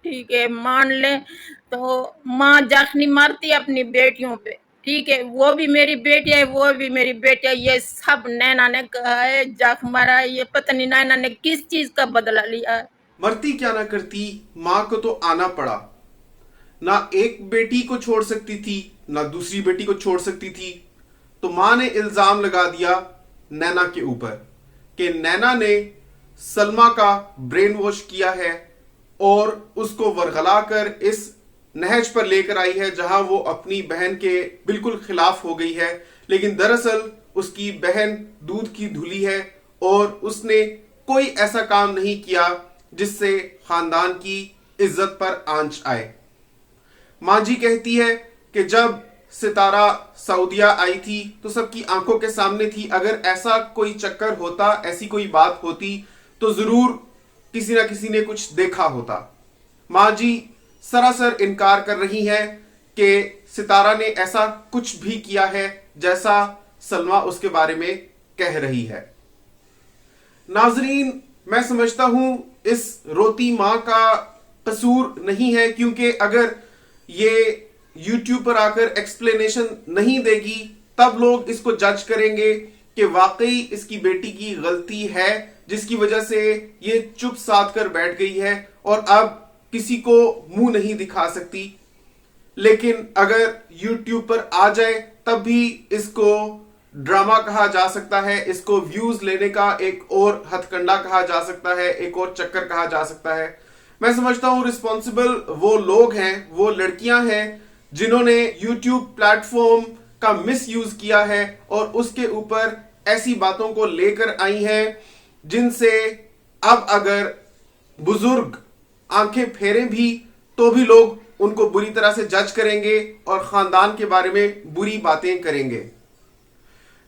ٹھیک ہے مان لیں تو ماں جخنی مارتی اپنی بیٹیوں پہ، ٹھیک ہے، وہ بھی میری بیٹی ہے، وہ بھی میری بیٹی ہے، یہ سب نینا نے کہا ہے جخ مارا ہے، یہ پتہ نہیں نینا نے کس چیز کا بدلہ لیا ہے۔ مرتی کیا نہ کرتی، ماں کو تو آنا پڑا، نہ ایک بیٹی کو چھوڑ سکتی تھی نہ دوسری بیٹی کو چھوڑ سکتی تھی، تو ماں نے الزام لگا دیا نینا کے اوپر کہ نینا نے سلما کا برین واش کیا ہے اور اس کو ورغلا کر اس نہج پر لے کر آئی ہے جہاں وہ اپنی بہن کے بالکل خلاف ہو گئی ہے، لیکن دراصل اس کی بہن دودھ کی دھلی ہے اور اس نے کوئی ایسا کام نہیں کیا جس سے خاندان کی عزت پر آنچ آئے۔ ماں جی کہتی ہے کہ جب ستارہ سعودیہ آئی تھی تو سب کی آنکھوں کے سامنے تھی، اگر ایسا کوئی چکر ہوتا، ایسی کوئی بات ہوتی تو ضرور کسی نہ کسی نے کچھ دیکھا ہوتا۔ ماں جی سراسر انکار کر رہی ہیں کہ ستارہ نے ایسا کچھ بھی کیا ہے جیسا سلما اس کے بارے میں کہہ رہی ہے۔ ناظرین، میں سمجھتا ہوں اس روتی ماں کا قصور نہیں ہے، کیونکہ اگر یہ یوٹیوب پر آ کر ایکسپلینیشن نہیں دے گی تب لوگ اس کو جج کریں گے کہ واقعی اس کی بیٹی کی غلطی ہے، جس کی وجہ سے یہ چپ سادھ کر بیٹھ گئی ہے اور اب کسی کو منہ نہیں دکھا سکتی۔ لیکن اگر یوٹیوب پر آ جائے تب بھی اس کو ڈرامہ کہا جا سکتا ہے، اس کو ویوز لینے کا ایک اور ہتھ کنڈا کہا جا سکتا ہے، ایک اور چکر کہا جا سکتا ہے۔ میں سمجھتا ہوں رسپانسبل وہ لوگ ہیں، وہ لڑکیاں ہیں جنہوں نے یوٹیوب پلیٹ فارم کا مس یوز کیا ہے اور اس کے اوپر ایسی باتوں کو لے کر آئی ہیں جن سے اب اگر بزرگ آنکھیں پھیریں بھی تو بھی لوگ ان کو بری طرح سے جج کریں گے اور خاندان کے بارے میں بری باتیں کریں گے۔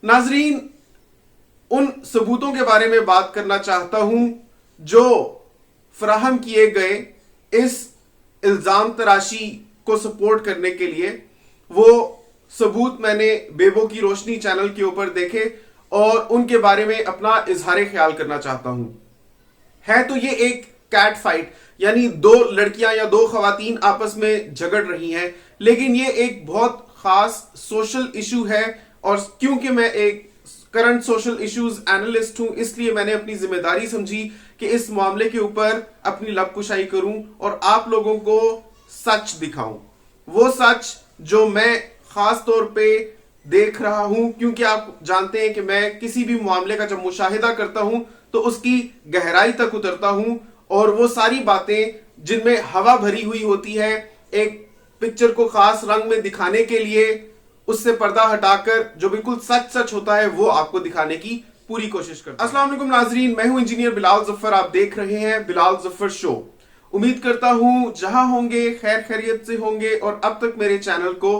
ناظرین، ان ثبوتوں کے بارے میں بات کرنا چاہتا ہوں جو فراہم کیے گئے اس الزام تراشی کو سپورٹ کرنے کے لیے۔ وہ ثبوت میں نے بیبو کی روشنی چینل کے اوپر دیکھے اور ان کے بارے میں اپنا اظہار خیال کرنا چاہتا ہوں۔ ہے تو یہ ایک کیٹ فائٹ، یعنی دو لڑکیاں یا دو خواتین آپس میں جھگڑ رہی ہیں، لیکن یہ ایک بہت خاص سوشل ایشو ہے، اور کیونکہ میں ایک کرنٹ سوشل ایشوز اینالسٹ ہوں اس لیے میں نے اپنی ذمہ داری سمجھی کہ اس معاملے کے اوپر اپنی لب کشائی کروں اور آپ لوگوں کو سچ دکھاؤں، وہ سچ جو میں خاص طور پہ دیکھ رہا ہوں، کیونکہ آپ جانتے ہیں کہ میں کسی بھی معاملے کا جب مشاہدہ کرتا ہوں تو اس کی گہرائی تک اترتا ہوں، اور وہ ساری باتیں جن میں ہوا بھری ہوئی ہوتی ہے ایک پکچر کو خاص رنگ میں دکھانے کے لیے، اس سے پردہ ہٹا کر جو بالکل سچ سچ ہوتا ہے وہ آپ کو دکھانے کی پوری کوشش کرتا ہوں۔ السلام علیکم ناظرین، میں ہوں انجینئر بلال ظفر، آپ دیکھ رہے ہیں بلال ظفر شو۔ امید کرتا ہوں جہاں ہوں گے خیر خیریت سے ہوں گے اور اب تک میرے چینل کو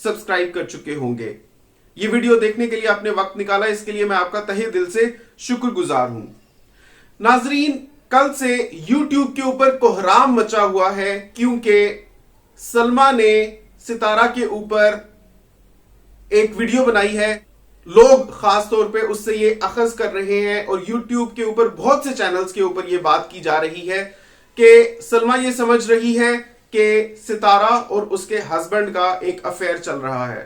سبسکرائب کر چکے ہوں گے۔ یہ ویڈیو دیکھنے کے لیے آپ نے وقت نکالا، اس کے لیے میں آپ کا تہہ دل سے شکر گزار ہوں۔ ناظرین، کل سے یوٹیوب کے اوپر کوہرام مچا ہوا ہے کیونکہ سلما نے ستارہ کے اوپر ایک ویڈیو بنائی ہے۔ لوگ خاص طور پہ اس سے یہ اخذ کر رہے ہیں اور یوٹیوب کے اوپر بہت سے چینلز کے اوپر یہ بات کی جا رہی ہے کہ سلما یہ سمجھ رہی ہے کہ ستارہ اور اس کے ہسبینڈ کا ایک افیئر چل رہا ہے۔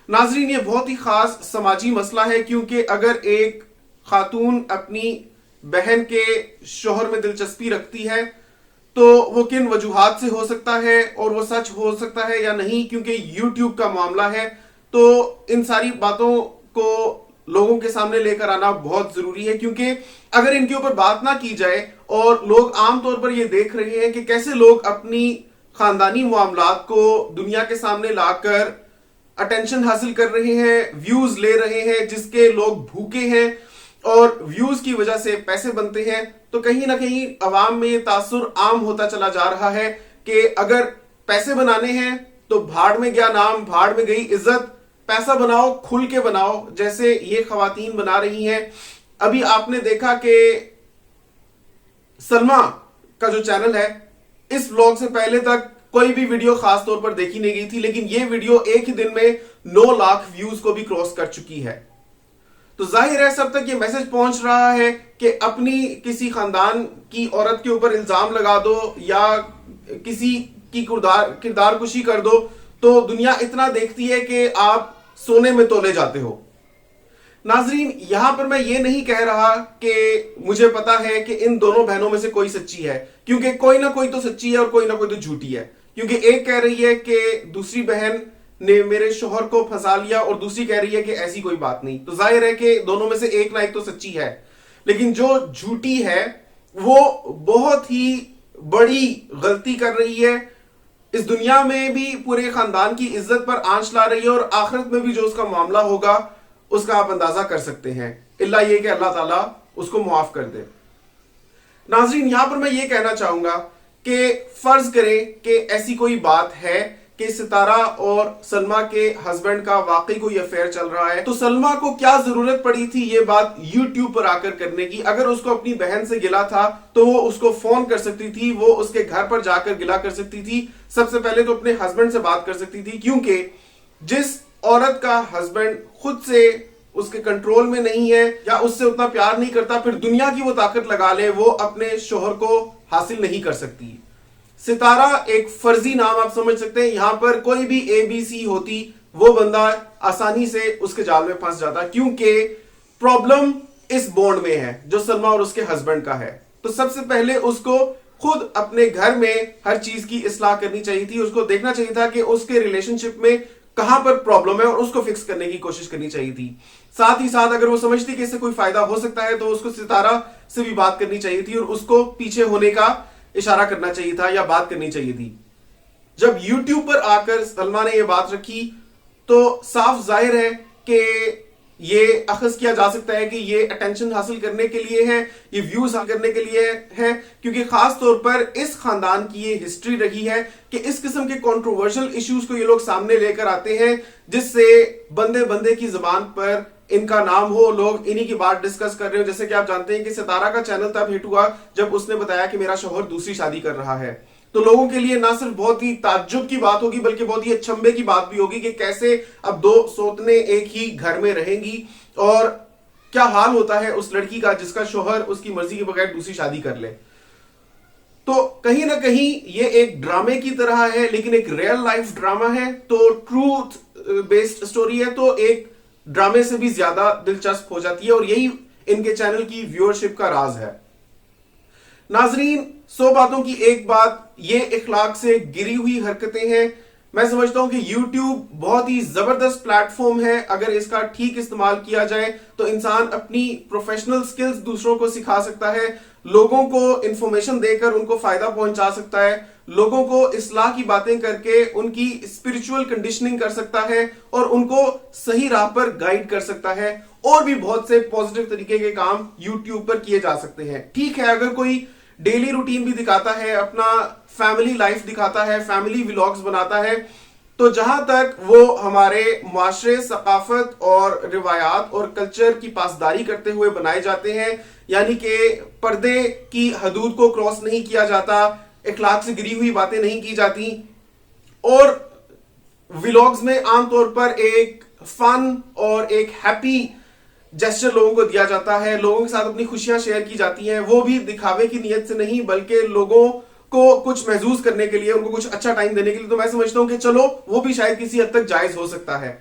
ناظرین، یہ بہت ہی خاص سماجی مسئلہ ہے، کیونکہ اگر ایک خاتون اپنی بہن کے شوہر میں دلچسپی رکھتی ہے تو وہ کن وجوہات سے ہو سکتا ہے اور وہ سچ ہو سکتا ہے یا نہیں، کیونکہ یوٹیوب کا معاملہ ہے تو ان ساری باتوں کو لوگوں کے سامنے لے کر آنا بہت ضروری ہے، کیونکہ اگر ان کے اوپر بات نہ کی جائے اور لوگ عام طور پر یہ دیکھ رہے ہیں کہ کیسے لوگ اپنی خاندانی معاملات کو دنیا کے سامنے لا کر اٹینشن حاصل کر رہے ہیں، ویوز لے رہے ہیں، جس کے لوگ بھوکے ہیں اور ویوز کی وجہ سے پیسے بنتے ہیں، تو کہیں نہ کہیں عوام میں یہ تاثر عام ہوتا چلا جا رہا ہے کہ اگر پیسے بنانے ہیں تو بھاڑ میں گیا نام، بھاڑ میں گئی عزت، پیسہ بناؤ کھل کے بناؤ، جیسے یہ خواتین بنا رہی ہیں۔ ابھی آپ نے دیکھا کہ سلما کا جو چینل ہے، اس ولاگ سے پہلے تک کوئی بھی ویڈیو خاص طور پر دیکھی نہیں گئی تھی، لیکن یہ ویڈیو ایک ہی دن میں 9 لاکھ ویوز کو بھی کراس کر چکی ہے۔ تو ظاہر ہے سب تک یہ میسج پہنچ رہا ہے کہ اپنی کسی خاندان کی عورت کے اوپر الزام لگا دو یا کسی کی کردار کشی کر دو تو دنیا اتنا دیکھتی ہے کہ آپ سونے میں تولے جاتے ہو. ناظرین یہاں پر میں یہ نہیں کہہ رہا کہ مجھے پتا ہے کہ ان دونوں بہنوں میں سے کوئی سچی ہے, کیونکہ کوئی نہ کوئی تو سچی ہے اور کوئی نہ کوئی تو جھوٹی ہے. کیونکہ ایک کہہ رہی ہے کہ دوسری بہن نے میرے شوہر کو پھنسا لیا اور دوسری کہہ رہی ہے کہ ایسی کوئی بات نہیں. تو ظاہر ہے کہ دونوں میں سے ایک نہ ایک تو سچی ہے, لیکن جو جھوٹی ہے وہ بہت ہی بڑی غلطی کر رہی ہے. اس دنیا میں بھی پورے خاندان کی عزت پر آنچ لا رہی ہے اور آخرت میں بھی جو اس کا معاملہ ہوگا اس کا آپ اندازہ کر سکتے ہیں, اللہ یہ کہ اللہ تعالیٰ اس کو معاف کر دے. ناظرین یہاں پر میں یہ کہنا چاہوں گا کہ فرض کریں کہ ایسی کوئی بات ہے کہ ستارہ اور سلمہ کے ہسبینڈ کا واقعی کوئی افیئر چل رہا ہے, تو سلمہ کو کیا ضرورت پڑی تھی یہ بات یوٹیوب پر آ کر کرنے کی؟ اگر اس کو اپنی بہن سے گلا تھا تو وہ اس کو فون کر سکتی تھی, وہ اس کے گھر پر جا کر گلا کر سکتی تھی, سب سے پہلے تو اپنے ہسبینڈ سے بات کر سکتی تھی. کیونکہ جس عورت کا ہسبینڈ خود سے اس کے کنٹرول میں نہیں ہے یا اس سے اتنا پیار نہیں کرتا, پھر دنیا کی وہ طاقت لگا لے وہ اپنے شوہر کو حاصل نہیں کر سکتی. ستارہ ایک فرضی نام آپ سمجھ سکتے ہیں, یہاں پر کوئی بھی اے بی سی ہوتی وہ بندہ آسانی سے اس کے جال میں پھنس جاتا, کیونکہ پرابلم اس بونڈ میں ہے جو سلمہ اور اس کے ہسبینڈ کا ہے. تو سب سے پہلے اس کو خود اپنے گھر میں ہر چیز کی اصلاح کرنی چاہیے تھی, اس کو دیکھنا چاہیے تھا کہ اس کے ریلیشن شپ میں کہاں پر پرابلم ہے اور اس کو فکس کرنے کی کوشش کرنی چاہیے تھی. ساتھ ہی ساتھ اگر وہ سمجھتی کہ اس سے کوئی فائدہ ہو سکتا ہے تو اس کو ستارہ سے بھی بات کرنی چاہیے تھی اور اس کو پیچھے ہونے کا اشارہ کرنا چاہیے تھا یا بات کرنی چاہیے تھی. جب یوٹیوب پر آ کر سلمہ نے یہ بات رکھی تو صاف ظاہر ہے کہ یہ اخذ کیا جا سکتا ہے کہ یہ اٹینشن حاصل کرنے کے لیے ہے, یہ ویوز حاصل کرنے کے لیے ہے, کیونکہ خاص طور پر اس خاندان کی یہ ہسٹری رہی ہے کہ اس قسم کے کنٹروورشل ایشوز کو یہ لوگ سامنے لے کر آتے ہیں جس سے بندے بندے کی زبان پر ان کا نام ہو, لوگ انہی کی بات ڈسکس کر رہے ہو. جیسے کہ آپ جانتے ہیں کہ ستارہ کا چینل تب ہٹ ہوا جب اس نے بتایا کہ میرا شوہر دوسری شادی کر رہا ہے. تو لوگوں کے لیے نہ صرف بہت ہی تعجب کی بات ہوگی بلکہ بہت ہی اچنبھے کی بات بھی ہوگی کہ کیسے اب دو سوتنے ایک ہی گھر میں رہیں گی اور کیا حال ہوتا ہے اس لڑکی کا جس کا شوہر اس کی مرضی کے بغیر دوسری شادی کر لے. تو کہیں نہ کہیں یہ ایک ڈرامے کی طرح ہے, لیکن ایک ریئل لائف ڈرامہ ہے, تو ٹروتھ بیسڈ سٹوری ہے, تو ایک ڈرامے سے بھی زیادہ دلچسپ ہو جاتی ہے اور یہی ان کے چینل کی ویورشپ کا راز ہے. ناظرین 100 باتوں کی ایک بات, یہ اخلاق سے گری ہوئی حرکتیں ہیں. میں سمجھتا ہوں کہ یوٹیوب بہت ہی زبردست پلیٹ فارم ہے, اگر اس کا ٹھیک استعمال کیا جائے تو انسان اپنی پروفیشنل سکلز دوسروں کو سکھا سکتا ہے, لوگوں کو انفارمیشن دے کر ان کو فائدہ پہنچا سکتا ہے, لوگوں کو اصلاح کی باتیں کر کے ان کی اسپرچول کنڈیشننگ کر سکتا ہے اور ان کو صحیح راہ پر گائیڈ کر سکتا ہے. اور بھی بہت سے پازیٹیو طریقے کے کام یوٹیوب پر کیے جا سکتے ہیں. ٹھیک ہے اگر کوئی ڈیلی روٹین بھی دکھاتا ہے, اپنا فیملی لائف دکھاتا ہے, فیملی ولاگز بناتا ہے, تو جہاں تک وہ ہمارے معاشرے, ثقافت اور روایات اور کلچر کی پاسداری کرتے ہوئے بنائے جاتے ہیں, یعنی کہ پردے کی حدود کو کراس نہیں کیا جاتا, اخلاق سے گری ہوئی باتیں نہیں کی جاتی, اور ولاگز میں عام طور پر ایک فن اور ایک ہیپی جیسچر لوگوں کو دیا جاتا ہے, لوگوں کے ساتھ اپنی خوشیاں شیئر کی جاتی ہیں, وہ بھی دکھاوے کی نیت سے نہیں بلکہ لوگوں کو کچھ محسوس کرنے کے لیے, ان کو کچھ اچھا ٹائم دینے کے لیے. تو میں سمجھتا ہوں کہ چلو وہ بھی شاید کسی حد تک جائز ہو سکتا ہے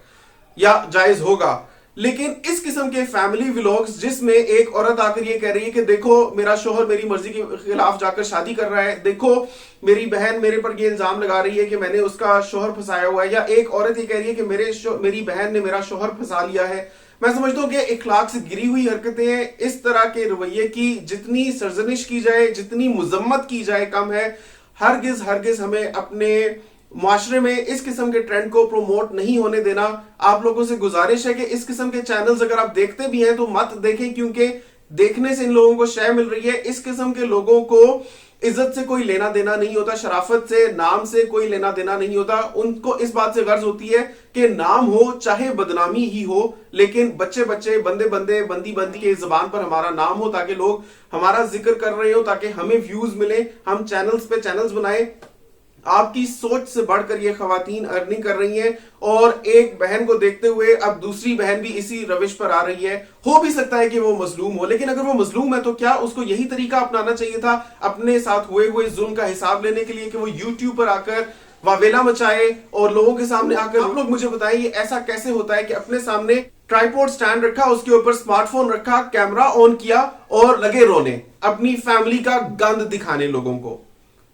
یا جائز ہوگا. لیکن اس قسم کے فیملی ولاگز جس میں ایک عورت آ کر یہ کہہ رہی ہے کہ دیکھو میرا شوہر میری مرضی کے خلاف جا کر شادی کر رہا ہے, دیکھو میری بہن میرے پر یہ الزام لگا رہی ہے کہ میں نے اس کا شوہر پھنسایا ہوا ہے, یا ایک عورت یہ کہہ رہی ہے کہ میری بہن نے میرا شوہر پھنسا لیا ہے, میں سمجھتا ہوں کہ اخلاق سے گری ہوئی حرکتیں ہیں. اس طرح کے رویے کی جتنی سرزنش کی جائے, جتنی مذمت کی جائے کم ہے. ہرگز ہمیں اپنے معاشرے میں اس قسم کے ٹرینڈ کو پروموٹ نہیں ہونے دینا. آپ لوگوں سے گزارش ہے کہ اس قسم کے چینلز اگر آپ دیکھتے بھی ہیں تو مت دیکھیں, کیونکہ دیکھنے سے ان لوگوں کو شے مل رہی ہے. اس قسم کے لوگوں کو عزت سے کوئی لینا دینا نہیں ہوتا, شرافت سے, نام سے کوئی لینا دینا نہیں ہوتا. ان کو اس بات سے غرض ہوتی ہے کہ نام ہو چاہے بدنامی ہی ہو, لیکن بچے بندے بندی کے زبان پر ہمارا نام ہو, تاکہ لوگ ہمارا ذکر کر رہے ہو, تاکہ ہمیں ویوز ملے, ہم چینلز پہ چینلز بنائیں, آپ کی سوچ سے بڑھ کر یہ خواتین ارننگ کر رہی ہیں, اور ایک بہن کو دیکھتے ہوئے اب دوسری بہن بھی اسی روش پر آ رہی ہے. ہو بھی سکتا ہے کہ وہ مظلوم ہو, لیکن اگر وہ مظلوم ہے تو کیا اس کو یہی طریقہ اپنانا چاہیے تھا اپنے ساتھ ہوئے ظلم کا حساب لینے کے لیے, کہ وہ یوٹیوب پر آ کر واویلا مچائے اور لوگوں کے سامنے آ کر. آپ لوگ مجھے بتائیں یہ ایسا کیسے ہوتا ہے کہ اپنے سامنے ٹرائیپوڈ سٹینڈ رکھا, اس کے اوپر سمارٹ فون رکھا, کیمرہ آن کیا اور لگے رونے, اپنی فیملی کا گند دکھانے لوگوں کو.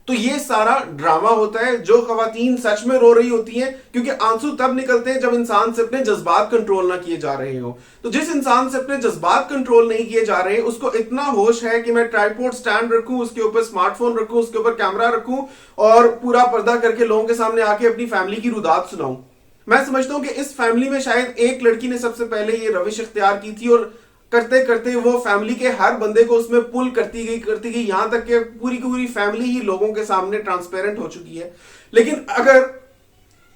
تو یہ سارا ڈرامہ ہوتا ہے. جو خواتین سچ میں رو رہی ہوتی ہیں, کیونکہ آنسو تب نکلتے ہیں جب انسان سے اپنے جذبات کنٹرول نہ کیے جا رہے ہوں. تو جس انسان سے اپنے جذبات کنٹرول نہیں کیے جا رہے, اس کو اتنا ہوش ہے کہ میں ٹرائیپوڈ سٹینڈ رکھوں, اس کے اوپر سمارٹ فون رکھوں, اس کے اوپر کیمرہ رکھوں اور پورا پردہ کر کے لوگوں کے سامنے آ کے اپنی فیملی کی روداد سناؤں. میں سمجھتا ہوں کہ اس فیملی میں شاید ایک لڑکی نے سب سے پہلے یہ روش اختیار کی تھی, اور کرتے کرتے وہ فیملی کے ہر بندے کو اس میں پل کرتی گئی یہاں تک کہ پوری کی پوری فیملی ہی لوگوں کے سامنے ٹرانسپیرنٹ ہو چکی ہے. لیکن اگر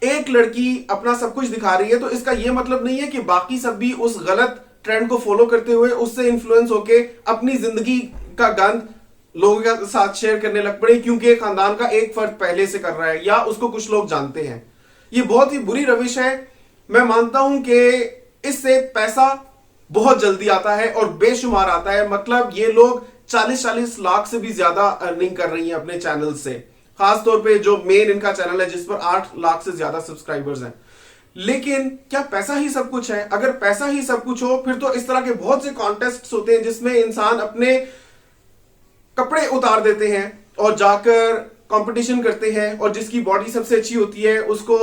ایک لڑکی اپنا سب کچھ دکھا رہی ہے تو اس کا یہ مطلب نہیں ہے کہ باقی سب بھی اس غلط ٹرینڈ کو فالو کرتے ہوئے اس سے انفلوئنس ہو کے اپنی زندگی کا گند لوگوں کے ساتھ شیئر کرنے لگ پڑے, کیونکہ خاندان کا ایک فرد پہلے سے کر رہا ہے یا اس کو کچھ لوگ جانتے ہیں. یہ بہت ہی بری روش ہے. میں مانتا ہوں کہ اس سے پیسہ بہت جلدی آتا ہے اور بے شمار آتا ہے. مطلب یہ لوگ 40 لاکھ سے بھی زیادہ ارننگ کر رہی ہیں اپنے چینل سے, خاص طور پہ جو مین ان کا چینل ہے جس پر 8 لاکھ سے زیادہ سبسکرائبرز ہیں. لیکن کیا پیسہ ہی سب کچھ ہے؟ اگر پیسہ ہی سب کچھ ہو پھر تو اس طرح کے بہت سے کانٹیسٹس ہوتے ہیں جس میں انسان اپنے کپڑے اتار دیتے ہیں اور جا کر کمپٹیشن کرتے ہیں, اور جس کی باڈی سب سے اچھی ہوتی ہے اس کو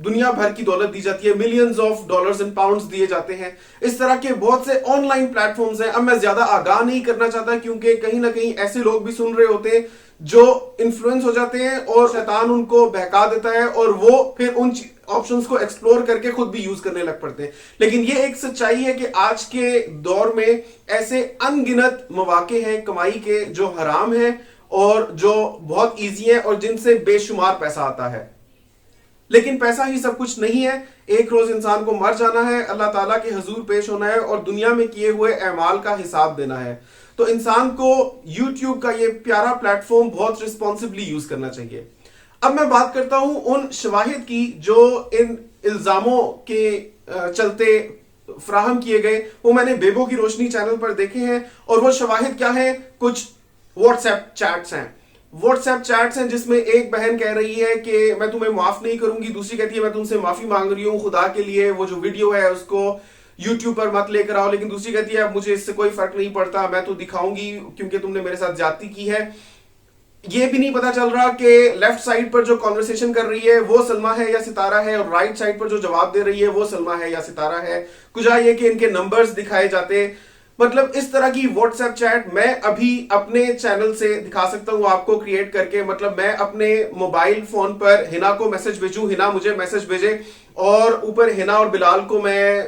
دنیا بھر کی دولت دی جاتی ہے, millions of dollars and pounds دیے جاتے ہیں. اس طرح کے بہت سے آن لائن پلیٹ فارمز ہیں. اب میں زیادہ آگاہ نہیں کرنا چاہتا کیونکہ کہیں نہ کہیں ایسے لوگ بھی سن رہے ہوتے ہیں جو انفلوئنس ہو جاتے ہیں اور شیطان ان کو بہکا دیتا ہے اور وہ پھر ان آپشنز کو ایکسپلور کر کے خود بھی یوز کرنے لگ پڑتے ہیں. لیکن یہ ایک سچائی ہے کہ آج کے دور میں ایسے ان گنت مواقع ہیں کمائی کے جو حرام ہیں اور جو بہت ایزی ہیں اور جن سے بے شمار پیسہ آتا ہے. لیکن پیسہ ہی سب کچھ نہیں ہے. ایک روز انسان کو مر جانا ہے, اللہ تعالیٰ کے حضور پیش ہونا ہے اور دنیا میں کیے ہوئے اعمال کا حساب دینا ہے. تو انسان کو یوٹیوب کا یہ پیارا پلیٹ فارم بہت ریسپانسبلی یوز کرنا چاہیے. اب میں بات کرتا ہوں ان شواہد کی جو ان الزاموں کے چلتے فراہم کیے گئے. وہ میں نے بیبو کی روشنی چینل پر دیکھے ہیں, اور وہ شواہد کیا ہیں؟ کچھ واٹس ایپ چیٹس ہیں. واٹس ایپ چیٹس ہیں جس میں ایک بہن کہہ رہی ہے کہ میں تمہیں معاف نہیں کروں گی, دوسری کہتی ہے میں تم سے معافی مانگ رہی ہوں, خدا کے لیے وہ جو ویڈیو ہے اس کو یوٹیوب پر مت لے کر آؤ. لیکن دوسری کہتی ہے اب مجھے اس سے کوئی فرق نہیں پڑتا, میں تو دکھاؤں گی کیونکہ تم نے میرے ساتھ زیادتی کی ہے. یہ بھی نہیں پتا چل رہا کہ لیفٹ سائڈ پر جو کانورسیشن کر رہی ہے وہ سلمہ ہے یا ستارہ ہے, اور رائٹ سائڈ پر جو جواب دے رہی ہے وہ سلمہ ہے یا ستارہ ہے. کجا یہ کہ ان کے نمبرز دکھائے جاتے. مطلب اس طرح کی واٹس ایپ چیٹ میں ابھی اپنے چینل سے دکھا سکتا ہوں آپ کو کریٹ کر کے. مطلب میں اپنے موبائل فون پر ہنا کو میسج بھیجوں, ہنا مجھے میسج بھیجے, اور اوپر ہنا اور بلال کو میں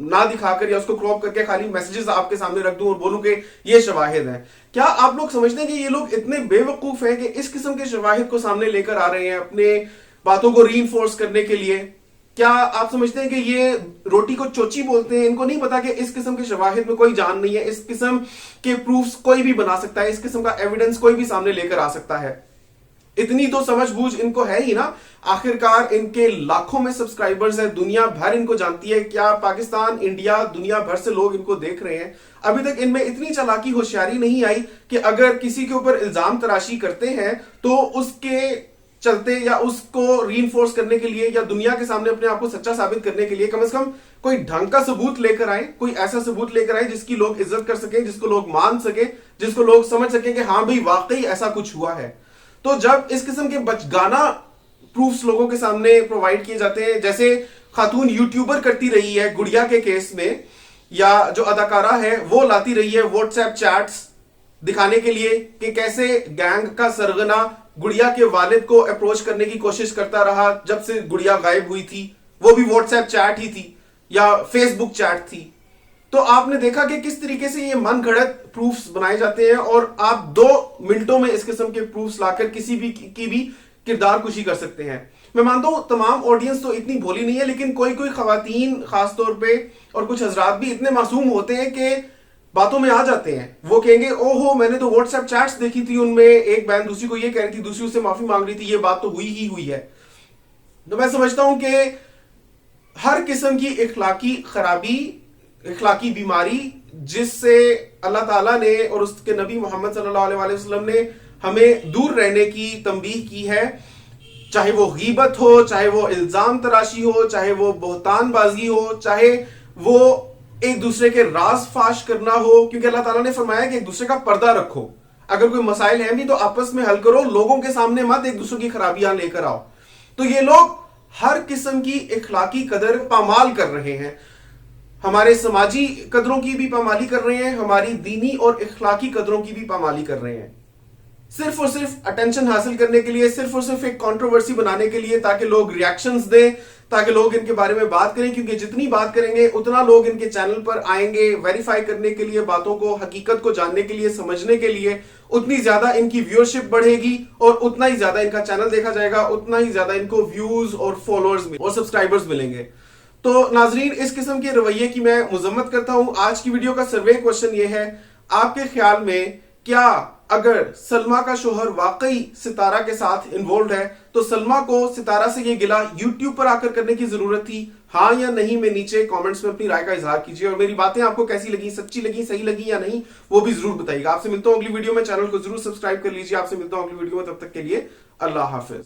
نہ دکھا کر یا اس کو کراپ کر کے خالی میسجز آپ کے سامنے رکھ دوں اور بولوں کہ یہ شواہد ہیں. کیا آپ لوگ سمجھتے ہیں کہ یہ لوگ اتنے بے وقوف ہیں کہ اس قسم کے شواہد کو سامنے لے کر آ رہے ہیں اپنے باتوں کو ری انفورس کرنے کے لیے؟ کیا آپ سمجھتے ہیں کہ یہ روٹی کو چوچی بولتے ہیں؟ ان کو نہیں پتا کہ اس قسم کے شواہد میں کوئی جان نہیں ہے, اس قسم کے پروفز کوئی بھی بنا سکتا ہے, اس قسم کا ایویڈنس کوئی بھی سامنے لے کر آ سکتا ہے. اتنی تو سمجھ بوجھ ان کو ہے ہی نا. آخرکار ان کے لاکھوں میں سبسکرائبرز ہیں, دنیا بھر ان کو جانتی ہے. کیا پاکستان, انڈیا, دنیا بھر سے لوگ ان کو دیکھ رہے ہیں. ابھی تک ان میں اتنی چالاکی ہوشیاری نہیں آئی کہ اگر کسی کے اوپر الزام تراشی کرتے ہیں تو اس کے چلتے یا اس کو ری انفورس کرنے کے لیے یا دنیا کے سامنے اپنے آپ کو سچا ثابت کرنے کے لیے کم از کم کوئی ڈھنگ کا ثبوت لے کر آئیں, کوئی ایسا ثبوت لے کر آئیں جس کی لوگ عزت کر سکیں, جس کو لوگ مان سکیں, جس کو لوگ سمجھ سکیں کہ ہاں بھئی واقعی ایسا کچھ ہوا ہے. تو جب اس قسم کے بچگانہ پروفز لوگوں کے سامنے پرووائڈ کیے جاتے ہیں, جیسے خاتون یوٹیوبر کرتی رہی ہے گڑیا کے کیس میں, یا جو اداکارہ ہے وہ لاتی رہی ہے واٹس ایپ چیٹس دکھانے کے لیے کہ کیسے گینگ کا سرغنہ گڑیا کے والد کو اپروچ کرنے کی کوشش کرتا رہا جب سے گڑیا غائب ہوئی تھی, وہ بھی واٹس ایپ چیٹ ہی تھی یا فیس بک چیٹ تھی. تو آپ نے دیکھا کہ کس طریقے سے یہ من گھڑت پروفز بنائے جاتے ہیں, اور آپ 2 منٹوں میں اس قسم کے پروفز لا کر کسی بھی کی بھی کردار کشی کر سکتے ہیں. میں مانتا ہوں تمام آڈینس تو اتنی بھولی نہیں ہے, لیکن کوئی خواتین خاص طور پہ اور کچھ حضرات بھی اتنے معصوم ہوتے ہیں کہ باتوں میں آ جاتے ہیں. وہ کہیں گے اوہو میں نے تو واٹس ایپ چیٹس دیکھی تھی, ان میں ایک بہن دوسری کو یہ کہہ رہی تھی, دوسری اس سے معافی مانگ رہی تھی, یہ بات تو ہوئی ہی ہوئی ہے. تو میں سمجھتا ہوں کہ ہر قسم کی اخلاقی خرابی, اخلاقی بیماری جس سے اللہ تعالیٰ نے اور اس کے نبی محمد صلی اللہ علیہ وسلم نے ہمیں دور رہنے کی تنبیہ کی ہے, چاہے وہ غیبت ہو, چاہے وہ الزام تراشی ہو, چاہے وہ بہتان بازی ہو, چاہے وہ ایک دوسرے کے راز فاش کرنا ہو, کیونکہ اللہ تعالیٰ نے فرمایا کہ ایک دوسرے کا پردہ رکھو. اگر کوئی مسائل ہیں بھی تو آپس میں حل کرو, لوگوں کے سامنے مت ایک دوسرے کی خرابیاں لے کر آؤ. تو یہ لوگ ہر قسم کی اخلاقی قدر پامال کر رہے ہیں, ہمارے سماجی قدروں کی بھی پامالی کر رہے ہیں, ہماری دینی اور اخلاقی قدروں کی بھی پامالی کر رہے ہیں, صرف اور صرف اٹینشن حاصل کرنے کے لیے, صرف اور صرف ایک کنٹروورسی بنانے کے لیے, تاکہ لوگ ریاکشنز دیں, تاکہ لوگ ان کے بارے میں بات کریں, کیونکہ جتنی بات کریں گے اتنا لوگ ان کے چینل پر آئیں گے ویریفائی کرنے کے لیے, باتوں کو, حقیقت کو جاننے کے لیے, سمجھنے کے لیے. اتنی زیادہ ان کی ویورشپ بڑھے گی اور اتنا ہی زیادہ ان کا چینل دیکھا جائے گا, اتنا ہی زیادہ ان کو ویوز اور فالوورز اور سبسکرائبرز ملیں گے. تو ناظرین, اس قسم کے رویے کی میں مذمت کرتا ہوں. آج کی ویڈیو کا سروے کوشچن یہ ہے, آپ کے خیال میں کیا اگر سلما کا شوہر واقعی ستارہ کے ساتھ انوالوڈ ہے تو سلما کو ستارہ سے یہ گلہ یوٹیوب پر آ کر کرنے کی ضرورت تھی؟ ہاں یا نہیں میں نیچے کامنٹس میں اپنی رائے کا اظہار کیجیے, اور میری باتیں آپ کو کیسی لگی, سچی لگی, صحیح لگی یا نہیں, وہ بھی ضرور بتائیے گا. آپ سے ملتا ہوں اگلی ویڈیو میں, چینل کو ضرور سبسکرائب کر لیجیے. آپ سے ملتا ہوں اگلی ویڈیو میں, تب تک کے لیے اللہ حافظ.